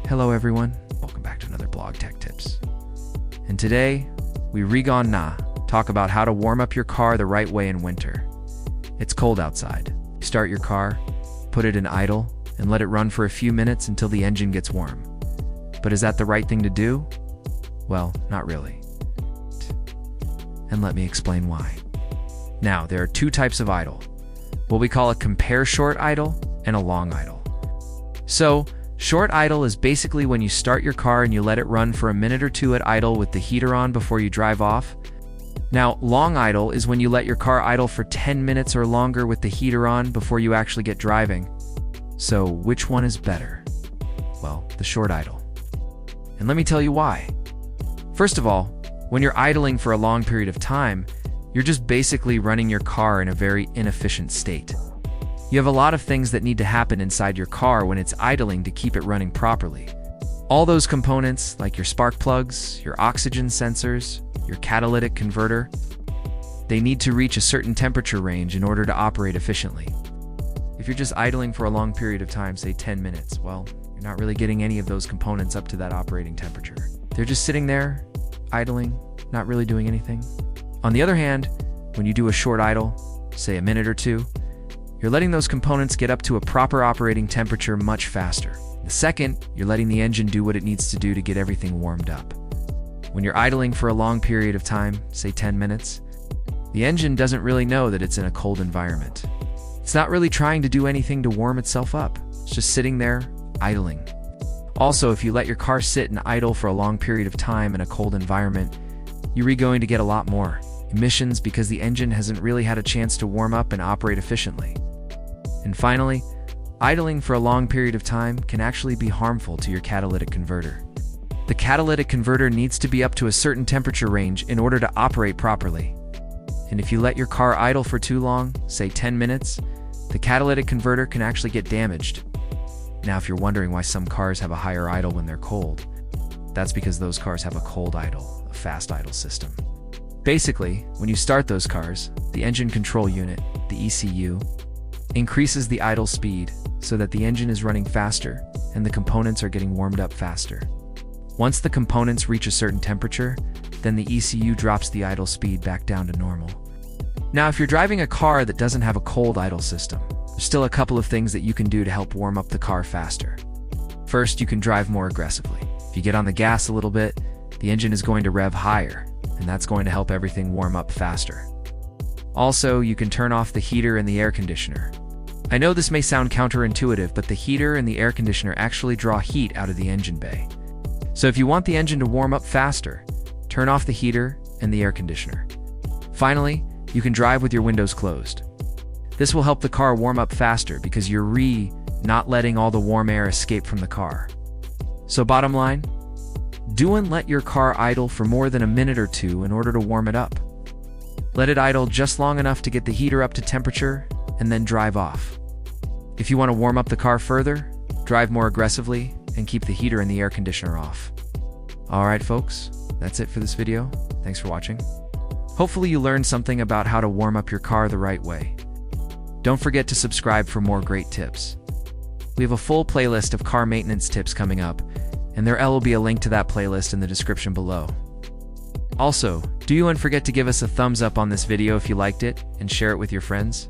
Hello everyone, welcome back to another Blog Tech Tips. And today, we talk about how to warm up your car the right way in winter. It's cold outside. Start your car, put it in idle, and let it run for a few minutes until the engine gets warm. But is that the right thing to do? Well, not really. And let me explain why. Now, there are two types of idle. What we call a compare short idle and a long idle. So, short idle is basically when you start your car and you let it run for a minute or two at idle with the heater on before you drive off. Now, long idle is when you let your car idle for 10 minutes or longer with the heater on before you actually get driving. So, which one is better? Well, the short idle. And let me tell you why. First of all, when you're idling for a long period of time, you're just basically running your car in a very inefficient state. You have a lot of things that need to happen inside your car when it's idling to keep it running properly. All those components, like your spark plugs, your oxygen sensors, your catalytic converter, they need to reach a certain temperature range in order to operate efficiently. If you're just idling for a long period of time, say 10 minutes, well, you're not really getting any of those components up to that operating temperature. They're just sitting there, idling, not really doing anything. On the other hand, when you do a short idle, say a minute or two, you're letting those components get up to a proper operating temperature much faster. The second, you're letting the engine do what it needs to do to get everything warmed up. When you're idling for a long period of time, say 10 minutes, the engine doesn't really know that it's in a cold environment. It's not really trying to do anything to warm itself up. It's just sitting there, idling. Also, if you let your car sit and idle for a long period of time in a cold environment, you're going to get a lot more emissions because the engine hasn't really had a chance to warm up and operate efficiently. And finally, idling for a long period of time can actually be harmful to your catalytic converter. The catalytic converter needs to be up to a certain temperature range in order to operate properly. And if you let your car idle for too long, say 10 minutes, the catalytic converter can actually get damaged. Now, if you're wondering why some cars have a higher idle when they're cold, that's because those cars have a cold idle, a fast idle system. Basically, when you start those cars, the engine control unit, the ECU, increases the idle speed so that the engine is running faster and the components are getting warmed up faster. Once the components reach a certain temperature, then the ECU drops the idle speed back down to normal. Now, if you're driving a car that doesn't have a cold idle system, there's still a couple of things that you can do to help warm up the car faster. First, you can drive more aggressively. If you get on the gas a little bit, the engine is going to rev higher, and that's going to help everything warm up faster. Also, you can turn off the heater and the air conditioner. I know this may sound counterintuitive, but the heater and the air conditioner actually draw heat out of the engine bay. So if you want the engine to warm up faster, turn off the heater and the air conditioner. Finally, you can drive with your windows closed. This will help the car warm up faster because you're not letting all the warm air escape from the car. So bottom line, don't let your car idle for more than a minute or two in order to warm it up. Let it idle just long enough to get the heater up to temperature and then drive off. If you want to warm up the car further, drive more aggressively and keep the heater and the air conditioner off. Alright folks, that's it for this video. Thanks for watching. Hopefully you learned something about how to warm up your car the right way. Don't forget to subscribe for more great tips. We have a full playlist of car maintenance tips coming up, and there will be a link to that playlist in the description below. Also, don't forget to give us a thumbs up on this video if you liked it and share it with your friends.